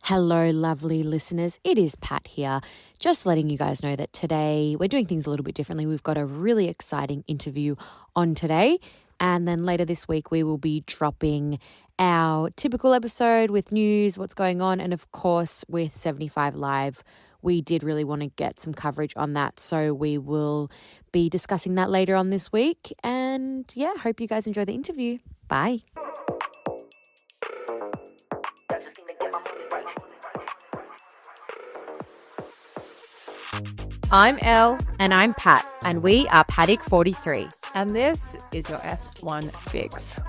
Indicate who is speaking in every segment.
Speaker 1: Hello, lovely listeners. It is Pat here. Just letting you guys know that today we're doing things a little bit differently. We've got a really exciting interview on today. And then later this week, we will be dropping our typical episode with news, what's going on. And of course, with 75 Live, we did really want to get some coverage on that. So we will be discussing that later on this week. And yeah, hope you guys enjoy the interview. Bye.
Speaker 2: I'm Elle.
Speaker 3: And I'm Pat, and we are Paddock 43.
Speaker 2: And this is your F1 fix.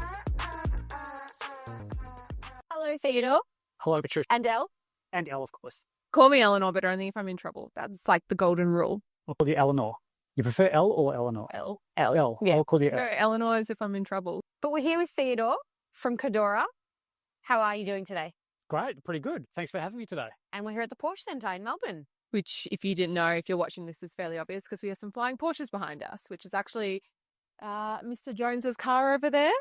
Speaker 3: Hello, Theodore.
Speaker 4: Hello, Patricia.
Speaker 3: And Elle.
Speaker 4: And Elle, of course.
Speaker 2: Call me Eleanor, but only if I'm in trouble. That's like the golden rule.
Speaker 4: I'll call you Eleanor. You prefer Elle or Eleanor?
Speaker 2: Elle.
Speaker 4: Elle.
Speaker 3: Yeah.
Speaker 4: I'll call you
Speaker 2: No,
Speaker 4: Elle.
Speaker 2: Eleanor is if I'm in trouble.
Speaker 3: But we're here with Theodore from Kodora. How are you doing today?
Speaker 4: Great, pretty good. Thanks for having me today.
Speaker 3: And we're here at the Porsche Centre in Melbourne.
Speaker 2: Which, if you didn't know, if you're watching this, is fairly obvious because we have some flying Porsches behind us, which is actually Mr. Jones's car over there.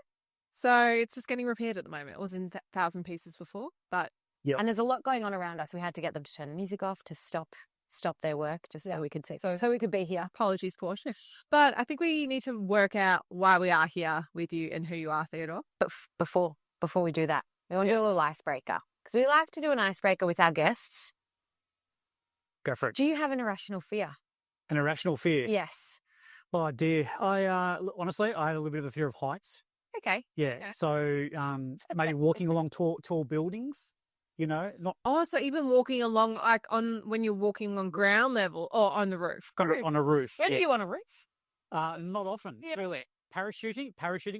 Speaker 2: So it's just getting repaired at the moment. It was in 1,000 pieces before, but
Speaker 4: Yep.
Speaker 3: And there's a lot going on around us. We had to get them to turn the music off, to stop their work, just so we could see. So we could be here.
Speaker 2: apologies, Porsche. But I think we need to work out why we are here with you and who you are, Theodore.
Speaker 3: But before we do that, we want to do a little icebreaker. Because we like to do an icebreaker with our guests.
Speaker 4: Go for it.
Speaker 3: Do you have an irrational fear?
Speaker 4: An irrational fear?
Speaker 3: Yes.
Speaker 4: Oh, dear. Honestly, I had a little bit of a fear of heights.
Speaker 3: Okay.
Speaker 4: Yeah.
Speaker 2: Okay.
Speaker 4: So maybe walking along tall buildings, not
Speaker 2: Oh, so even walking along, like when you're walking on ground level or on the roof.
Speaker 4: on a roof.
Speaker 3: Where do
Speaker 4: Yeah.
Speaker 3: you on a roof?
Speaker 4: Not often.
Speaker 2: Yeah.
Speaker 4: Really. Parachuting.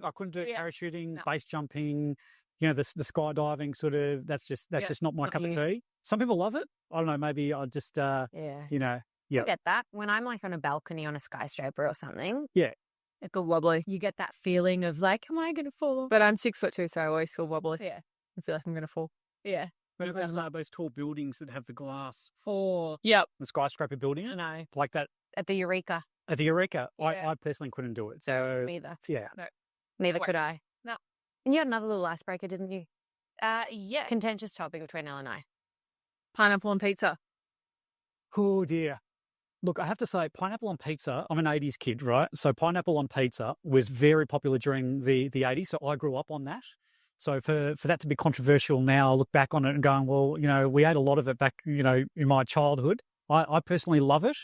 Speaker 4: I couldn't do
Speaker 3: Yeah.
Speaker 4: parachuting,
Speaker 2: No.
Speaker 4: base jumping, the skydiving sort of, that's just not my
Speaker 3: not
Speaker 4: cup of
Speaker 3: you.
Speaker 4: tea. Some people love it. I don't know, maybe I just,
Speaker 3: Yeah.
Speaker 4: yeah.
Speaker 3: I get that. When I'm like on a balcony on a skyscraper or something,
Speaker 2: It feel wobbly.
Speaker 3: you get that feeling of like, am I going to fall off?
Speaker 2: But I'm 6'2", so I always feel wobbly.
Speaker 3: Yeah.
Speaker 2: I feel like I'm going to fall.
Speaker 3: Yeah.
Speaker 4: But
Speaker 2: Okay.
Speaker 4: those tall buildings that have the glass,
Speaker 3: Yep.
Speaker 4: the skyscraper building,
Speaker 3: No.
Speaker 4: like that
Speaker 3: At the Eureka.
Speaker 4: at the Eureka,
Speaker 3: Yeah.
Speaker 4: I personally couldn't do it. So
Speaker 3: Neither.
Speaker 4: yeah,
Speaker 3: Neither
Speaker 2: Wait.
Speaker 3: could I.
Speaker 2: No.
Speaker 3: And you had another little icebreaker, didn't you?
Speaker 2: Yeah.
Speaker 3: Contentious topic between Elle and I.
Speaker 2: Pineapple on pizza.
Speaker 4: oh dear. Look, I have to say, pineapple on pizza. I'm an '80s kid, right? So pineapple on pizza was very popular during the '80s. So I grew up on that. So for that to be controversial now, I look back on it and going, well, we ate a lot of it back, in my childhood. I personally love it.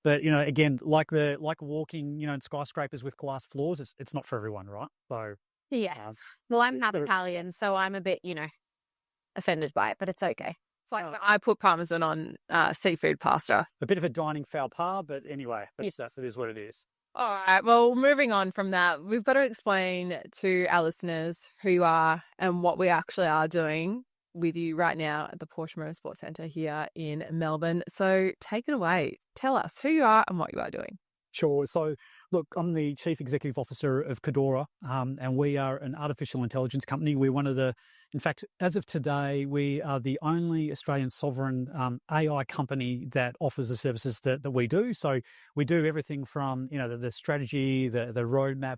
Speaker 4: But, again, like walking, in skyscrapers with glass floors, it's not for everyone, right? So,
Speaker 3: Yes. Well, I'm not Italian, so I'm a bit, offended by it, but it's okay.
Speaker 2: It's like I put parmesan on seafood pasta.
Speaker 4: a bit of a dining foul pas, but anyway,
Speaker 3: Yes.
Speaker 4: it is what it is.
Speaker 2: All right. Well, moving on from that, we've got to explain to our listeners who you are and what we actually are doing with you right now at the Porsche Motorsport Centre here in Melbourne. So take it away. Tell us who you are and what you are doing.
Speaker 4: Sure. So, look, I'm the Chief Executive Officer of Kodora, and we are an artificial intelligence company. We're in fact, as of today, we are the only Australian sovereign AI company that offers the services that we do. So we do everything from, the strategy, the roadmap,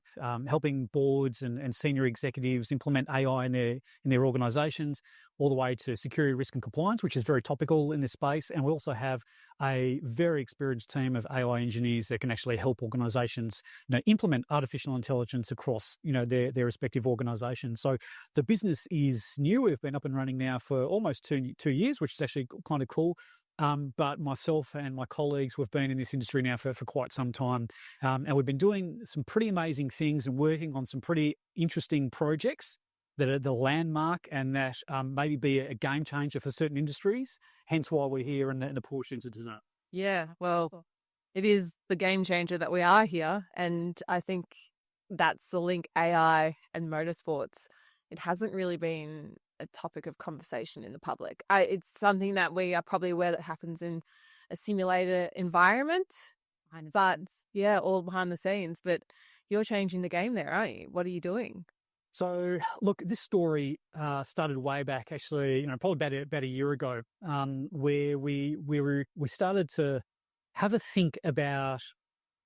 Speaker 4: helping boards and senior executives implement AI in their organisations, all the way to security, risk and compliance, which is very topical in this space. And we also have a very experienced team of AI engineers that can actually help organisations implement artificial intelligence across their respective organisations. So the business is new. We've been up and running now for almost two years, which is actually kind of cool. But myself and my colleagues, we've been in this industry now for quite some time, and we've been doing some pretty amazing things and working on some pretty interesting projects that are the landmark and that maybe be a game changer for certain industries. Hence why we're here in the Porsche Centre tonight.
Speaker 2: Yeah. Well, it is the game changer that we are here. And I think that's the link AI and motorsports. It hasn't really been a topic of conversation in the public. It's something that we are probably aware that happens in a simulator environment, but yeah, all behind the scenes. But you're changing the game there, aren't you? What are you doing?
Speaker 4: So, look, this story started way back, actually, probably about a year ago, where we started to have a think about.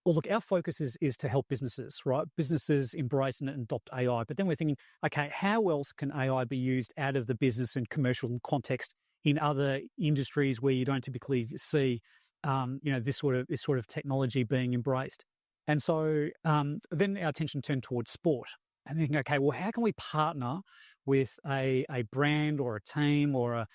Speaker 4: Well, look, our focus is to help businesses, right? Businesses embrace and adopt AI, but then we're thinking, okay, how else can AI be used out of the business and commercial context in other industries where you don't typically see, this sort of technology being embraced. And so then our attention turned towards sport, and thinking, okay, well, how can we partner with a brand or a team or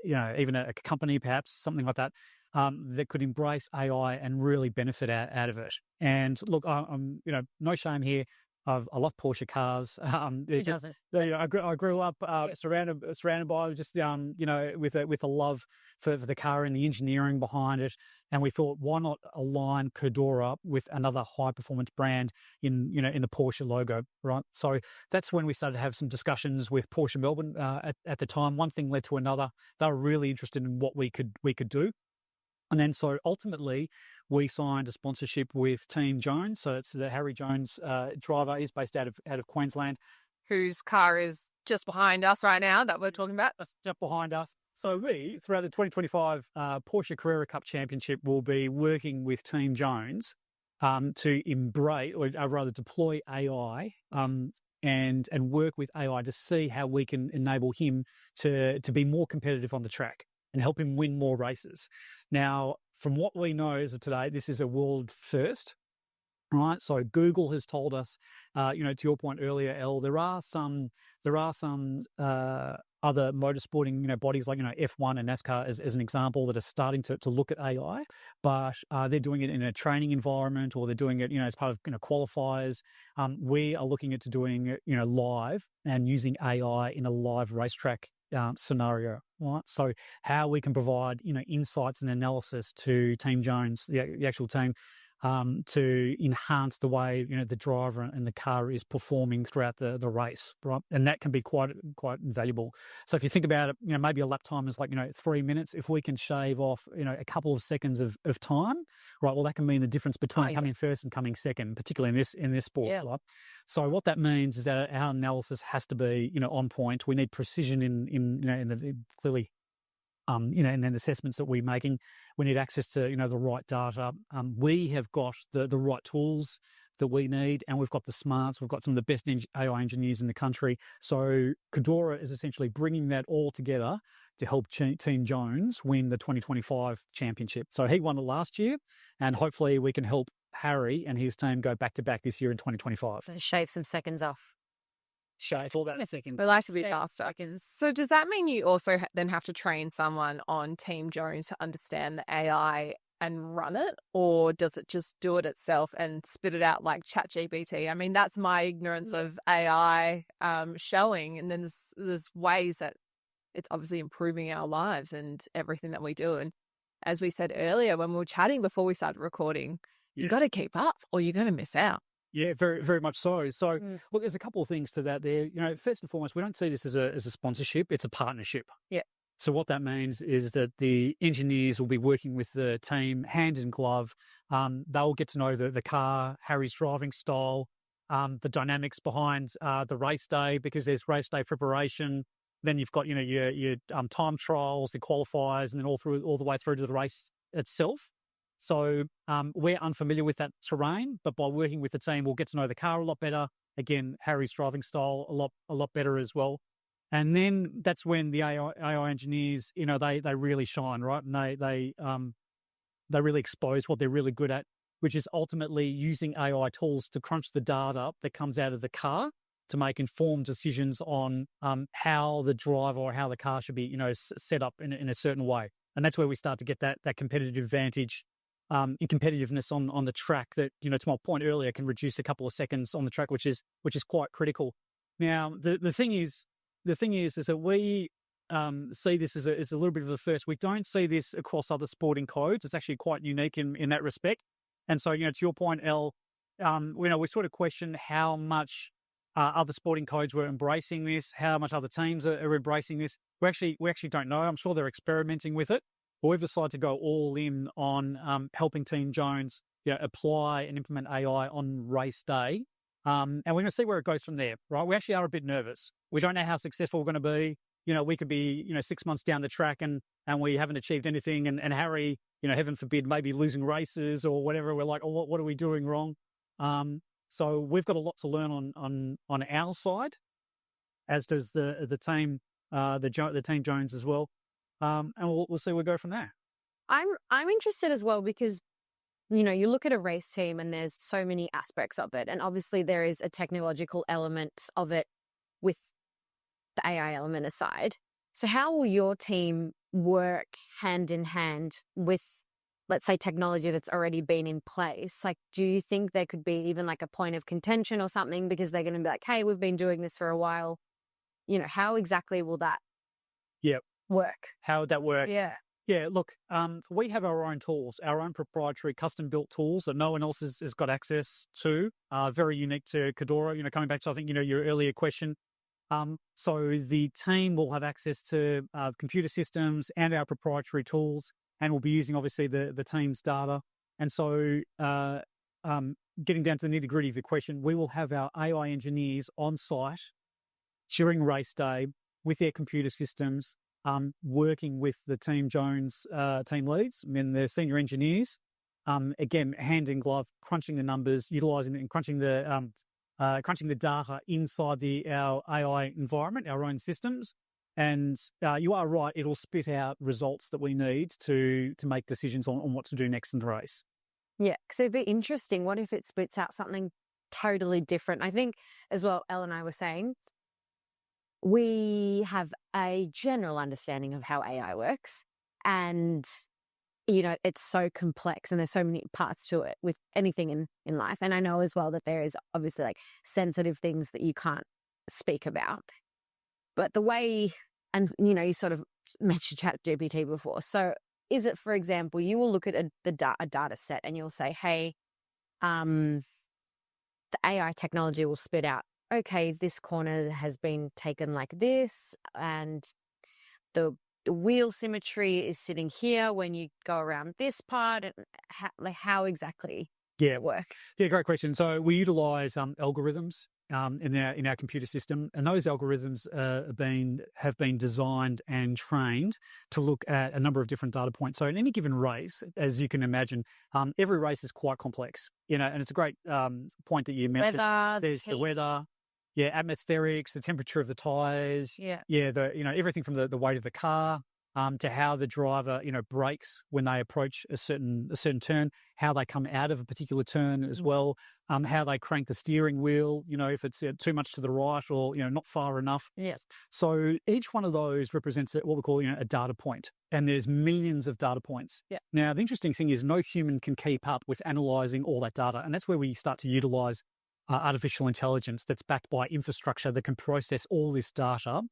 Speaker 4: even a company, perhaps something like that, that could embrace AI and really benefit out of it. And look, I'm no shame here. I love Porsche cars.
Speaker 3: Who doesn't?
Speaker 4: I grew up surrounded by just with a love for the car and the engineering behind it. And we thought, why not align Kodora with another high performance brand in the Porsche logo, right? So that's when we started to have some discussions with Porsche Melbourne at the time. One thing led to another. They were really interested in what we could do. And then so ultimately we signed a sponsorship with Team Jones. So it's the Harry Jones driver. He's based out of Queensland.
Speaker 2: Whose car is just behind us right now that we're talking about.
Speaker 4: That's just behind us. So we, throughout the 2025 Porsche Carrera Cup Championship, will be working with Team Jones to embrace, or rather deploy AI and work with AI to see how we can enable him to be more competitive on the track and help him win more races. Now, from what we know as of today, this is a world first, right? So Google has told us, to your point earlier, Elle, there are some other motorsporting, bodies like, F1 and NASCAR as an example that are starting to look at AI, but they're doing it in a training environment, or they're doing it, as part of, qualifiers. We are looking at doing it, live and using AI in a live racetrack scenario, right? So how we can provide, insights and analysis to Team Jones, the actual team, to enhance the way, the driver and the car is performing throughout the race, right? And that can be quite valuable. So if you think about it, maybe a lap time is like, 3 minutes. If we can shave off, a couple of seconds of time, right? Well, that can mean the difference between coming first and coming second, particularly in this sport, right? So what that means is that our analysis has to be, on point. We need precision in the clearly. And then the assessments that we're making, we need access to, the right data. We have got the right tools that we need, and we've got the smarts. We've got some of the best AI engineers in the country. So Kodora is essentially bringing that all together to help Team Jones win the 2025 championship. So he won it last year, and hopefully we can help Harry and his team go back-to-back this year in 2025.
Speaker 3: So shave some seconds off.
Speaker 4: Shave all about a second.
Speaker 2: We like to be faster. So does that mean you also then have to train someone on Team Jones to understand the AI and run it, or does it just do it itself and spit it out like ChatGPT? I mean, that's my ignorance of AI showing, and then there's ways that it's obviously improving our lives and everything that we do. And as we said earlier when we were chatting before we started recording, you got to keep up or you're going to miss out.
Speaker 4: Yeah, very, very much so. So, look, there's a couple of things to that there. First and foremost, we don't see this as a sponsorship; it's a partnership.
Speaker 2: Yeah.
Speaker 4: So what that means is that the engineers will be working with the team hand in glove. They'll get to know the car, Harry's driving style, the dynamics behind the race day, because there's race day preparation. Then you've got your time trials, the qualifiers, and then all the way through to the race itself. So we're unfamiliar with that terrain, but by working with the team, we'll get to know the car a lot better. Again, Harry's driving style a lot better as well. And then that's when the AI engineers, they really shine, right? And they really expose what they're really good at, which is ultimately using AI tools to crunch the data that comes out of the car to make informed decisions on how the driver or how the car should be, set up in a certain way. And that's where we start to get that competitive advantage in competitiveness on the track that, to my point earlier, can reduce a couple of seconds on the track, which is quite critical. Now, the thing is that we see this as a little bit of the first. We don't see this across other sporting codes. It's actually quite unique in that respect. And so, to your point, Elle, we sort of question how much other sporting codes were embracing this, how much other teams are embracing this. We actually don't know. I'm sure they're experimenting with it. But we've decided to go all in on helping Team Jones apply and implement AI on race day. And we're going to see where it goes from there, right? We actually are a bit nervous. We don't know how successful we're going to be. We could be, 6 months down the track and we haven't achieved anything. And Harry, heaven forbid, maybe losing races or whatever. We're like, oh, what are we doing wrong? So we've got a lot to learn on our side, as does the team, the Team Jones as well. and we'll see where we go from there.
Speaker 3: I'm interested as well because, you look at a race team and there's so many aspects of it. And obviously there is a technological element of it with the AI element aside. So how will your team work hand in hand with, let's say, technology that's already been in place? Like, do you think there could be even like a point of contention or something because they're going to be like, hey, we've been doing this for a while. How exactly will that work?
Speaker 4: How would that work?
Speaker 3: Yeah.
Speaker 4: Yeah, look, we have our own tools, our own proprietary custom-built tools that no one else has got access to, very unique to Kodora. Coming back to, I think, your earlier question. So the team will have access to computer systems and our proprietary tools, and we'll be using, obviously, the team's data. And so getting down to the nitty-gritty of your question, we will have our AI engineers on site during race day with their computer systems, working with the Team Jones team leads and the senior engineers, again, hand in glove, crunching the numbers, utilising and crunching the data inside our AI environment, our own systems. And you are right, it'll spit out results that we need to make decisions on what to do next in the race.
Speaker 3: Yeah, because it'd be interesting. What if it spits out something totally different? I think as well, Elle and I were saying, we have a general understanding of how AI works, and it's so complex and there's so many parts to it with anything in life. And I know as well that there is obviously like sensitive things that you can't speak about, but the way, and you sort of mentioned ChatGPT before. So is it, for example, you will look at a data set and you'll say, hey, the AI technology will spit out, okay, this corner has been taken like this, and the wheel symmetry is sitting here when you go around this part, and how exactly does it work?
Speaker 4: Yeah, great question. So we utilize algorithms in our computer system, and those algorithms have been designed and trained to look at a number of different data points. So in any given race, as you can imagine, every race is quite complex, and it's a great point that you mentioned. There's the weather. Yeah, atmospherics, the temperature of the tires.
Speaker 3: Yeah,
Speaker 4: everything from the weight of the car to how the driver brakes when they approach a certain turn, how they come out of a particular turn as well, how they crank the steering wheel. If it's too much to the right or not far enough.
Speaker 3: Yeah.
Speaker 4: So each one of those represents what we call a data point, and there's millions of data points.
Speaker 3: Yeah.
Speaker 4: Now the interesting thing is no human can keep up with analysing all that data, and that's where we start to utilise artificial intelligence that's backed by infrastructure that can process all this data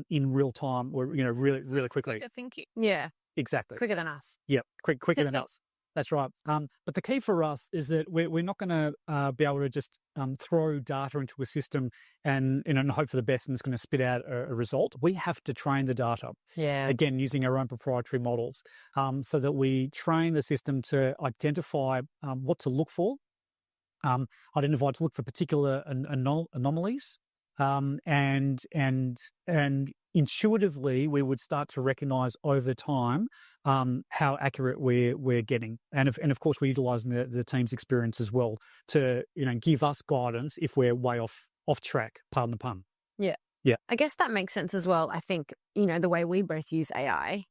Speaker 4: in real time, or really, really quickly.
Speaker 2: Thinking.
Speaker 3: Yeah,
Speaker 4: exactly.
Speaker 3: Quicker than us.
Speaker 4: Yep, quicker than us. That's right. But the key for us is that we're not going to be able to just throw data into a system and hope for the best and it's going to spit out a result. We have to train the data.
Speaker 3: Yeah.
Speaker 4: Again, using our own proprietary models, so that we train the system to identify what to look for. Identify to look for particular anomalies, and intuitively we would start to recognise over time how accurate we're getting, and of course we're utilising the team's experience as well to give us guidance if we're way off track. Pardon the pun.
Speaker 3: Yeah.
Speaker 4: Yeah.
Speaker 3: I guess that makes sense as well. I think the way we both use AI.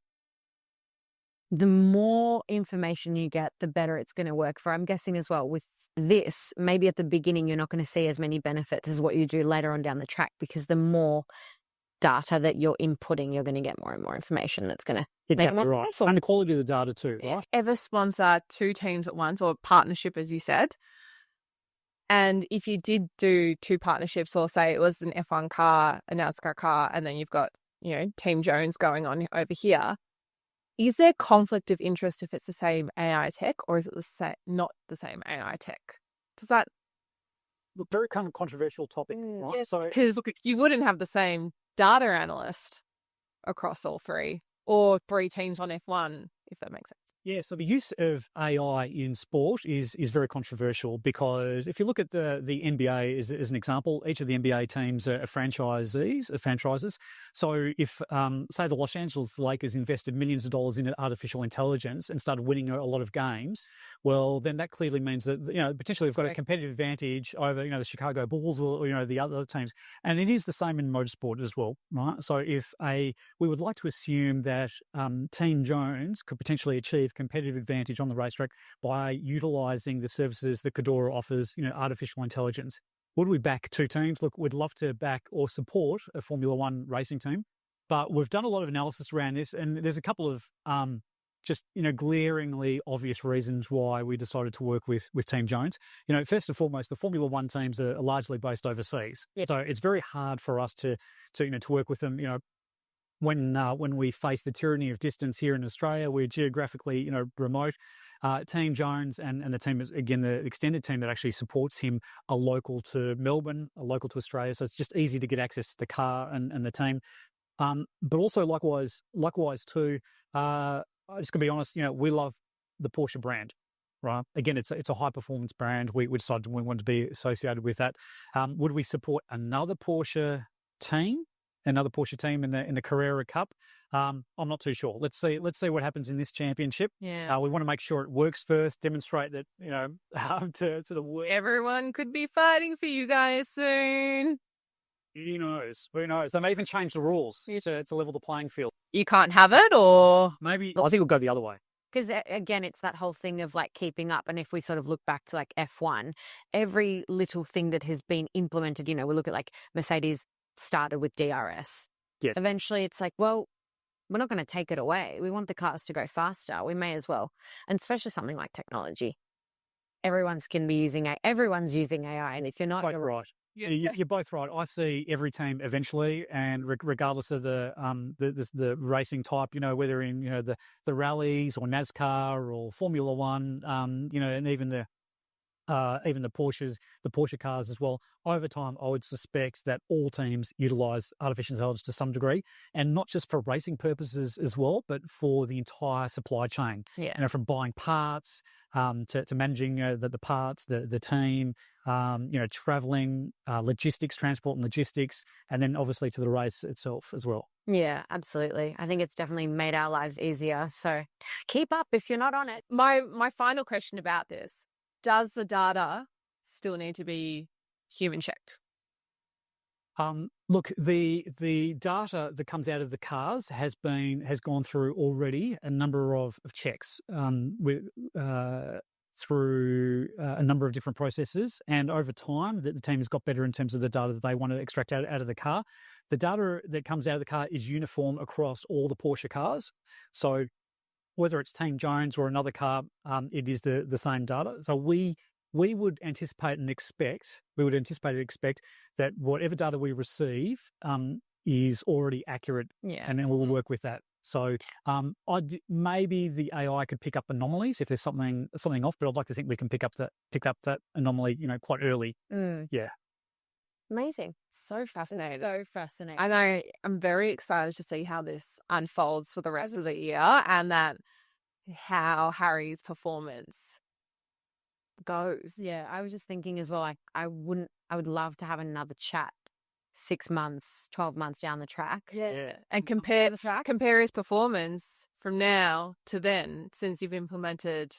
Speaker 3: The more information you get, the better it's going to work for. I'm guessing as well with this, maybe at the beginning, you're not going to see as many benefits as what you do later on down the track, because the more data that you're inputting, you're going to get more and more information that's going to make it more useful.
Speaker 4: And the quality of the data too, right?
Speaker 2: Ever sponsor two teams at once, or partnership, as you said? And if you did do two partnerships, or say it was an F1 car, a NASCAR car, and then you've got, Team Jones going on over here, is there conflict of interest if it's the same AI tech, or is it not the same AI tech? Does that...
Speaker 4: Look, very kind of controversial topic, right?
Speaker 2: Yeah, so because you wouldn't have the same data analyst across all three, or three teams on F1, if that makes sense.
Speaker 4: Yeah, so the use of AI in sport is very controversial because if you look at the NBA as an example, each of the NBA teams are franchises. So if, say, the Los Angeles Lakers invested millions of dollars in artificial intelligence and started winning a lot of games, well, then that clearly means that, potentially they've got a competitive advantage over, the Chicago Bulls or the other teams. And it is the same in motorsport as well, right? So we would like to assume that Team Jones could potentially achieve competitive advantage on the racetrack by utilising the services that Kodora offers, artificial intelligence. Would we back two teams? Look, we'd love to back or support a Formula One racing team, but we've done a lot of analysis around this, and there's a couple of glaringly obvious reasons why we decided to work with Team Jones. First and foremost, the Formula One teams are largely based overseas, so it's very hard for us to work with them. When we face the tyranny of distance here in Australia, we're geographically, remote. Team Jones and the team is, again, the extended team that actually supports him are local to Melbourne, are local to Australia. So it's just easy to get access to the car and the team. But also likewise too, I'm just going to be honest, we love the Porsche brand. Right. Again, it's a high performance brand. We decided we wanted to be associated with that. Would we support another Porsche team in the Carrera Cup? I'm not too sure. Let's see what happens in this championship.
Speaker 2: Yeah.
Speaker 4: We want to make sure it works first, demonstrate that, to the world.
Speaker 2: Everyone could be fighting for you guys soon.
Speaker 4: Who knows? They may even change the rules to level the playing field.
Speaker 2: You can't have it, or
Speaker 4: maybe I think we'll go the other way.
Speaker 3: Because again, it's that whole thing of like keeping up. And if we sort of look back to like F1, every little thing that has been implemented, we look at like Mercedes started with DRS.
Speaker 4: Yes.
Speaker 3: Eventually it's like, well, we're not going to take it away. We want the cars to go faster. We may as well. And especially something like technology. Everyone's using AI. And if you're not,
Speaker 4: you're right. Yeah, you're both right. I see every team eventually, and regardless of the racing type, whether in the rallies or NASCAR or Formula One, and even the Porsche cars as well. Over time, I would suspect that all teams utilise artificial intelligence to some degree, and not just for racing purposes as well, but for the entire supply chain.
Speaker 3: Yeah.
Speaker 4: From buying parts to managing the parts, the team, travelling, logistics, transport and logistics, and then obviously to the race itself as well.
Speaker 3: Yeah, absolutely. I think it's definitely made our lives easier. So keep up if you're not on it.
Speaker 2: My final question about this: does the data still need to be human checked?
Speaker 4: Look, the data that comes out of the cars has gone through already a number of checks through a number of different processes, and over time the team has got better in terms of the data that they want to extract out of the car. The data that comes out of the car is uniform across all the Porsche cars, so whether it's Team Jones or another car, it is the same data. So we would anticipate and expect that whatever data we receive is already accurate, and then we'll work with that. So maybe the AI could pick up anomalies if there's something off, but I'd like to think we can pick up that anomaly, quite early. Yeah.
Speaker 3: Amazing.
Speaker 2: So fascinating.
Speaker 3: So fascinating.
Speaker 2: I know. I'm very excited to see how this unfolds for the rest of the year, and how Harry's performance goes.
Speaker 3: Yeah, I was just thinking as well, I would love to have another chat 6 months, 12 months down the track.
Speaker 2: Yeah. And compare his performance from now to then, since you've implemented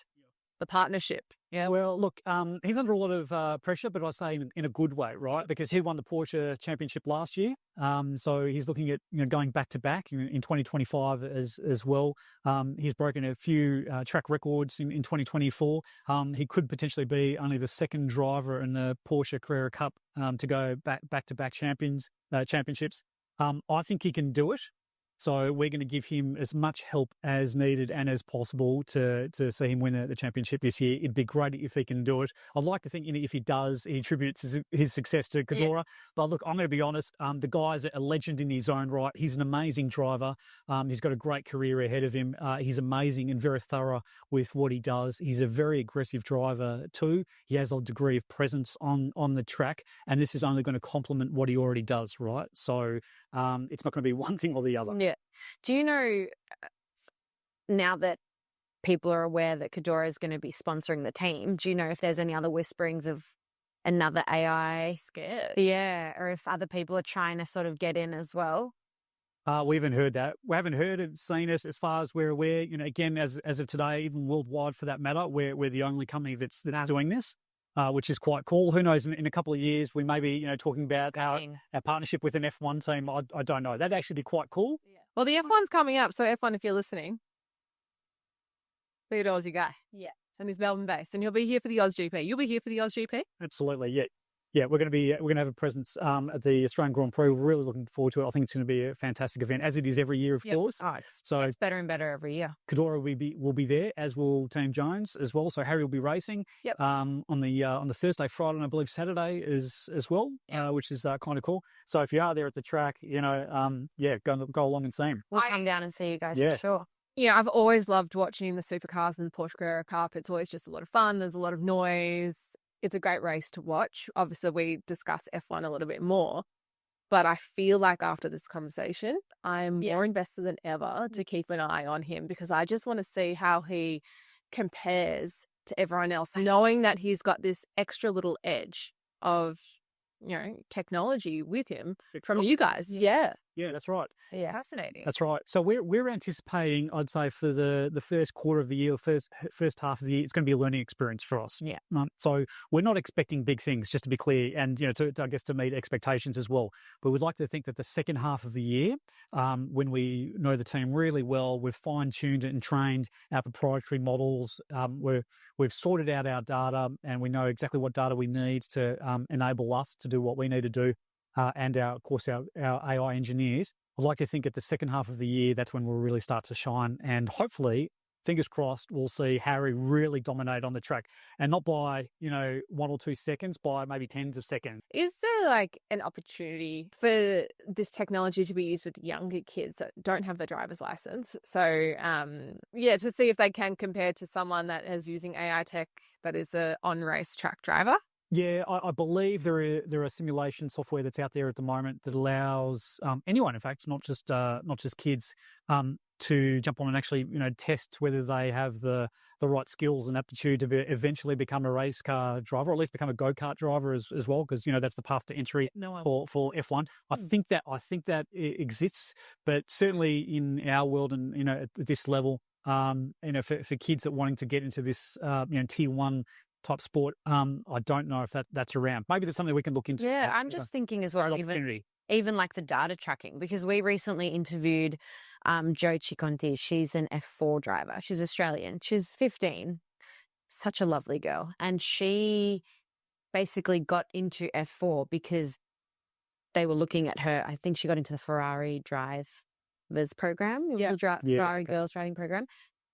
Speaker 2: the partnership.
Speaker 4: Yeah, well, look, he's under a lot of pressure, but I say in a good way, right? Because he won the Porsche Championship last year, so he's looking at going back to back in 2025 as well. He's broken a few track records in 2024. He could potentially be only the second driver in the Porsche Carrera Cup to go back to back championships. I think he can do it. So we're going to give him as much help as needed and as possible to see him win the championship this year. It'd be great if he can do it. I'd like to think if he does, he attributes his success to Kodora. Yeah. But look, I'm going to be honest, the guy's a legend in his own right. He's an amazing driver. He's got a great career ahead of him. He's amazing and very thorough with what he does. He's a very aggressive driver too. He has a degree of presence on the track, and this is only going to complement what he already does, right? So it's not going to be one thing or the other.
Speaker 3: Yeah. Do you know, now that people are aware that Kodora is going to be sponsoring the team. Do you know if there's any other whisperings of another AI?
Speaker 2: Scared.
Speaker 3: Yeah, or if other people are trying to sort of get in as well?
Speaker 4: We haven't heard that. We haven't heard it, seen it as far as we're aware. You know, again, as of today, even worldwide for that matter, we're the only company that's doing this, which is quite cool. Who knows, in a couple of years, we may be, you know, talking about our partnership with an F1 team. I don't know. That'd actually be quite cool.
Speaker 2: Yeah. Well, the F1's coming up. So F1, if you're listening, Theodore's your guy.
Speaker 3: Yeah.
Speaker 2: And he's Melbourne based, and he'll be here for the Oz GP. You'll be here for the Oz GP?
Speaker 4: Absolutely, yeah. Yeah, we're going to have a presence at the Australian Grand Prix. We're really looking forward to it. I think it's going to be a fantastic event, as it is every year, of course.
Speaker 3: Oh, it's better and better every year.
Speaker 4: Kodora will be there, as will Team Jones as well. So Harry will be racing.
Speaker 2: Yep.
Speaker 4: On the Thursday, Friday, and I believe Saturday as well, which is kind of cool. So if you are there at the track, you know, go along and see him.
Speaker 3: We'll come down and see you guys for sure.
Speaker 2: Yeah, I've always loved watching the supercars and the Porsche Carrera Cup. It's always just a lot of fun. There's a lot of noise. It's a great race to watch. Obviously, we discuss F1 a little bit more, but I feel like after this conversation, I'm more invested than ever to keep an eye on him, because I just want to see how he compares to everyone else, knowing that he's got this extra little edge of, you know, technology with him from you guys. Yeah.
Speaker 4: Yeah, that's right.
Speaker 2: Yeah. Fascinating.
Speaker 4: That's right. So we're anticipating, I'd say, for the first quarter of the year, first half of the year, it's going to be a learning experience for us.
Speaker 3: Yeah.
Speaker 4: So we're not expecting big things, just to be clear, and, you know, I guess to meet expectations as well. But we'd like to think that the second half of the year, when we know the team really well, we've fine-tuned and trained our proprietary models, we've sorted out our data, and we know exactly what data we need to enable us to do what we need to do. And of course, our AI engineers. I'd like to think at the second half of the year, that's when we'll really start to shine. And hopefully, fingers crossed, we'll see Harry really dominate on the track. And not by, you know, 1 or 2 seconds, by maybe tens of seconds.
Speaker 2: Is there like an opportunity for this technology to be used with younger kids that don't have the driver's license? So, to see if they can compare to someone that is using AI tech that is a on-race track driver?
Speaker 4: Yeah, I believe there are simulation software that's out there at the moment that allows anyone, in fact, not just kids, to jump on and actually, you know, test whether they have the right skills and aptitude to eventually become a race car driver, or at least become a go-kart driver as well, because, you know, that's the path to entry for F1. I think that exists, but certainly in our world and, you know, at this level, you know, for kids that wanting to get into this, you know, tier 1 type sport, I don't know if that's around. Maybe that's something we can look into.
Speaker 3: Yeah, I'm just thinking as well, even like the data tracking, because we recently interviewed Jo Chiconti. She's an F4 driver. She's Australian. She's 15. Such a lovely girl. And she basically got into F4 because they were looking at her. I think she got into the Ferrari drivers program. It was a Ferrari girls driving program.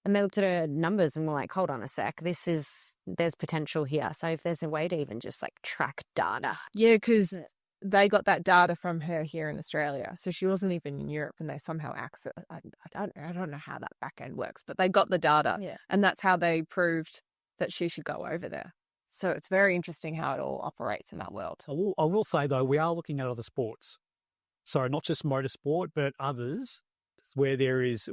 Speaker 3: And they looked at her numbers and were like, hold on a sec, there's potential here. So if there's a way to even just like track data.
Speaker 2: Yeah, because they got that data from her here in Australia. So she wasn't even in Europe, and they somehow access. I don't know how that back end works, but they got the data. Yeah. And that's how they proved that she should go over there. So it's very interesting how it all operates in that world.
Speaker 4: I will say, though, we are looking at other sports. So not just motorsport, but others. Where there is,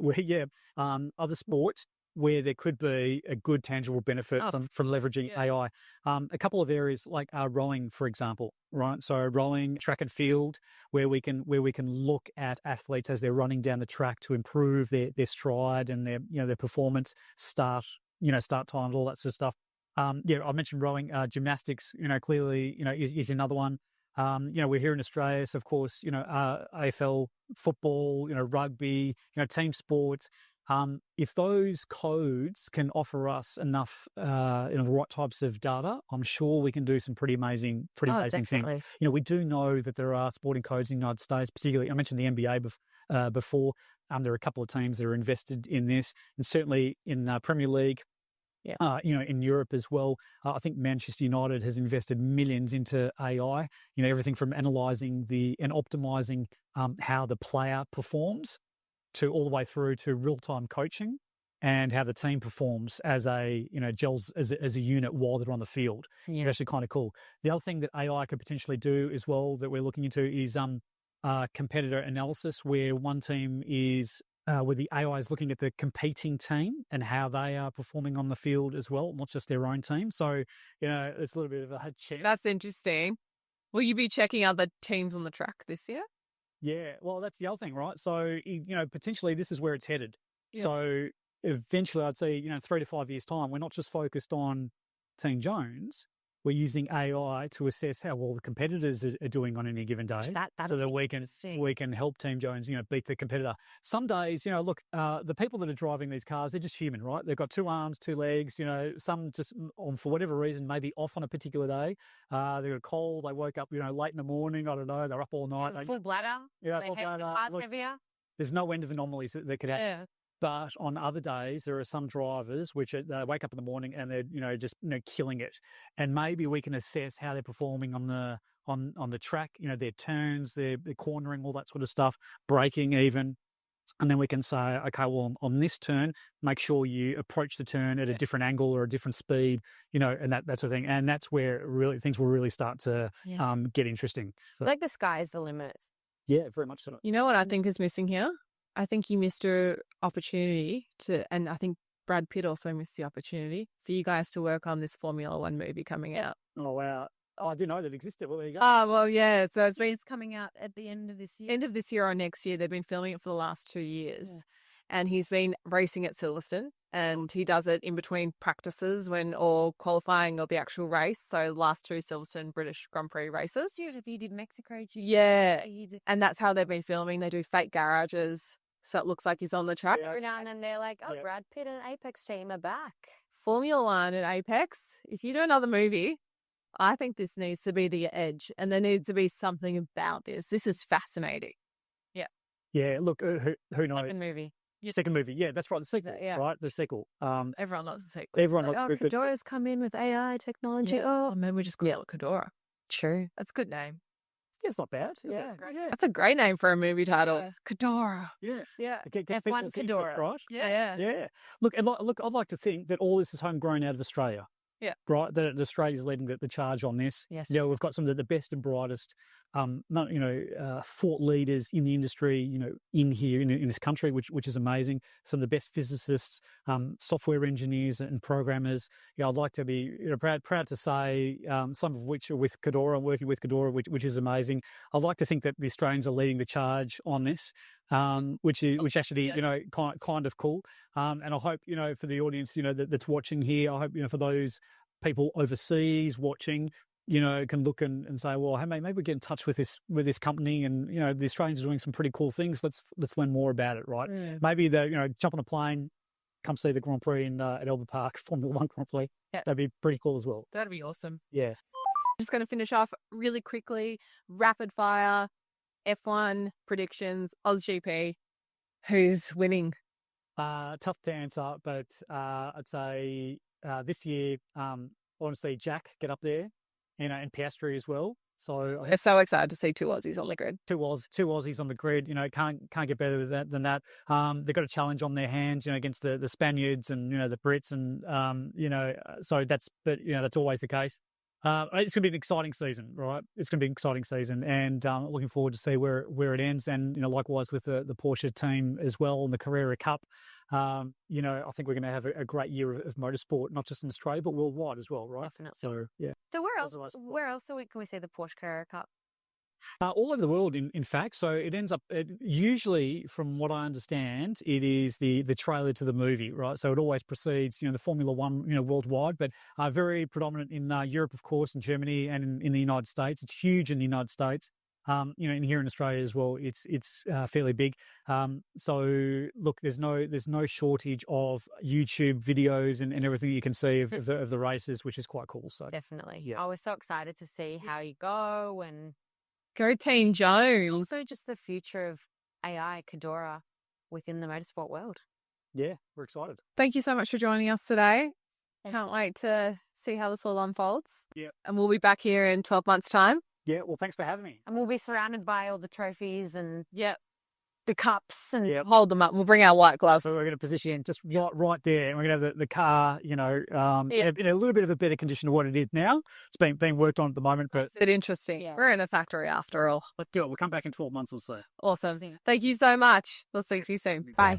Speaker 4: other sports where there could be a good tangible benefit from leveraging AI. A couple of areas like rowing, for example, right? So rowing, track and field, where we can look at athletes as they're running down the track to improve their stride and their performance, start times, all that sort of stuff. I mentioned rowing, gymnastics, you know, clearly, you know, is another one. We're here in Australia, so of course, you know, AFL football, you know, rugby, you know, team sports. If those codes can offer us enough, the right types of data, I'm sure we can do some pretty amazing things. You know, we do know that there are sporting codes in the United States, particularly, I mentioned the NBA before. There are a couple of teams that are invested in this, and certainly in the Premier League. Yeah. In Europe as well, I think Manchester United has invested millions into AI, you know, everything from analysing and optimising how the player performs to all the way through to real-time coaching and how the team performs as gels as a unit while they're on the field. Yeah. It's actually kind of cool. The other thing that AI could potentially do as well that we're looking into is competitor analysis, where one team is where the AI is looking at the competing team and how they are performing on the field as well, not just their own team. So, it's a little bit of a chance.
Speaker 2: That's interesting. Will you be checking other teams on the track this year?
Speaker 4: Yeah, well, that's the other thing, right? So, potentially this is where it's headed.
Speaker 2: Yep.
Speaker 4: So eventually I'd say, 3 to 5 years' time, we're not just focused on Team Jones. We're using AI to assess how well the competitors are doing on any given day, so that we can help Team Jones, beat the competitor. Some days, look, the people that are driving these cars, they're just human, right? They've got 2 arms, 2 legs. Some just for whatever reason maybe off on a particular day. They've got a cold. They woke up, late in the morning. I don't know. They're up all night.
Speaker 3: Full bladder.
Speaker 4: Yeah,
Speaker 3: they
Speaker 4: full
Speaker 3: have
Speaker 4: bladder.
Speaker 3: the cars
Speaker 4: Look,
Speaker 3: heavier.
Speaker 4: there's no end of anomalies that could happen.
Speaker 3: Yeah.
Speaker 4: But on other days, there are some drivers which they wake up in the morning and they're just killing it. And maybe we can assess how they're performing on the track. Their turns, their cornering, all that sort of stuff, braking even. And then we can say, okay, well, on this turn, make sure you approach the turn at a different angle or a different speed, and that sort of thing. And that's where really things will really start to get interesting. So,
Speaker 3: Like the sky's the limit.
Speaker 4: yeah, very much so.
Speaker 2: You know what I think is missing here? I think you missed an opportunity and I think Brad Pitt also missed the opportunity for you guys to work on this Formula One movie coming out.
Speaker 4: Oh, wow. Oh, I didn't know that existed. Well, there you go.
Speaker 2: Oh, well, yeah. So
Speaker 3: It's coming out at the end of this year.
Speaker 2: end of this year or next year. They've been filming it for the last 2 years.
Speaker 3: Yeah.
Speaker 2: And he's been racing at Silverstone, and he does it in between practices or qualifying or the actual race. So last 2 Silverstone British Grand Prix races.
Speaker 3: If you did Mexico,
Speaker 2: Yeah. And that's how they've been filming. They do fake garages, so it looks like he's on the track.
Speaker 4: Yeah.
Speaker 3: every now and then they're like, oh,
Speaker 4: Yeah.
Speaker 3: Brad Pitt and Apex team are back.
Speaker 2: Formula One and Apex, if you do another movie, I think this needs to be the edge, and there needs to be something about this. This is fascinating.
Speaker 4: Yeah, look, who knows?
Speaker 3: Second movie.
Speaker 4: Second movie. Yeah, that's right. The sequel,
Speaker 3: Yeah.
Speaker 4: right? The sequel.
Speaker 2: Everyone loves the sequel.
Speaker 4: Everyone.
Speaker 3: Like,
Speaker 4: look,
Speaker 3: Kodora's come in with AI technology.
Speaker 2: Yeah.
Speaker 3: Oh,
Speaker 2: Oh, maybe we just call it Kodora.
Speaker 3: true.
Speaker 2: That's a good name.
Speaker 4: yeah, it's not bad.
Speaker 3: Yeah.
Speaker 2: That's a great name for a movie title.
Speaker 3: Yeah.
Speaker 2: Kodora.
Speaker 4: Yeah.
Speaker 3: Yeah.
Speaker 4: Get
Speaker 3: F1
Speaker 4: people thinking,
Speaker 3: Kodora.
Speaker 4: right?
Speaker 3: Yeah.
Speaker 4: Yeah. Look, I'd like to think that all this is homegrown out of Australia.
Speaker 2: Yeah.
Speaker 4: Right. That Australia's leading the charge on this.
Speaker 3: Yes.
Speaker 4: We've got some of the best and brightest, thought leaders in the industry, in here in this country, which is amazing. Some of the best physicists, software engineers, and programmers. I'd like to be proud to say some of which are with Kodora, working with Kodora, which is amazing. I'd like to think that the Australians are leading the charge on this. Which actually, kind of cool. And I hope, for the audience, that's watching here, I hope, for those people overseas watching, can look and say, well, hey, maybe we get in touch with this company, and, the Australians are doing some pretty cool things. Let's learn more about it, right?
Speaker 3: Mm.
Speaker 4: Maybe jump on a plane, come see the Grand Prix at Albert Park, Formula One Grand Prix.
Speaker 2: Yeah.
Speaker 4: That'd be pretty cool as well.
Speaker 2: That'd be awesome.
Speaker 4: Yeah.
Speaker 2: Just going to finish off really quickly, rapid fire, F1 predictions, AusGP. Who's winning?
Speaker 4: Tough to answer, but I'd say this year I want to see Jack get up there, and Piastri as well. So
Speaker 2: We're so excited to see 2 Aussies on the grid.
Speaker 4: two Aussies on the grid. Can't get better than that. They've got a challenge on their hands, against the Spaniards and the Brits, and so that's always the case. It's going to be an exciting season, right? It's going to be an exciting season, and looking forward to see where it ends. And likewise with the Porsche team as well, and the Carrera Cup. I think we're going to have a great year of motorsport, not just in Australia but worldwide as well, right?
Speaker 3: Definitely.
Speaker 4: So yeah.
Speaker 3: So where else?
Speaker 4: Otherwise-
Speaker 3: Where else can we see the Porsche Carrera Cup?
Speaker 4: All over the world, in fact. So it ends up, usually, from what I understand, it is the trailer to the movie, right? So it always precedes, the Formula One, worldwide, but very predominant in Europe, of course, in Germany, and in the United States. It's huge in the United States. And here in Australia as well, it's fairly big. So look, there's no shortage of YouTube videos and everything you can see of the races, which is quite cool. So
Speaker 3: Definitely.
Speaker 4: Yeah.
Speaker 3: I was so excited to see how you go, and
Speaker 2: Go Team Jones.
Speaker 3: also just the future of AI Kodora within the motorsport world.
Speaker 4: yeah, we're excited.
Speaker 2: Thank you so much for joining us today.
Speaker 3: Thank
Speaker 2: Can't wait to see how this all unfolds.
Speaker 4: Yeah.
Speaker 2: And we'll be back here in 12 months' time.
Speaker 4: Yeah, well, thanks for having me.
Speaker 3: And we'll be surrounded by all the trophies and
Speaker 2: Yep.
Speaker 3: the cups and
Speaker 4: Yep.
Speaker 2: Hold them up. We'll bring our white gloves.
Speaker 4: So we're going to position just right there, and we're going to have the car, in a little bit of a better condition of what it is now. It's being worked on at the moment, but
Speaker 2: Is it interesting?
Speaker 3: Yeah.
Speaker 2: We're in a factory after all.
Speaker 4: let's do it. We'll come back in 12 months or so.
Speaker 2: Awesome. Thank you so much. We'll see you soon.
Speaker 3: bye.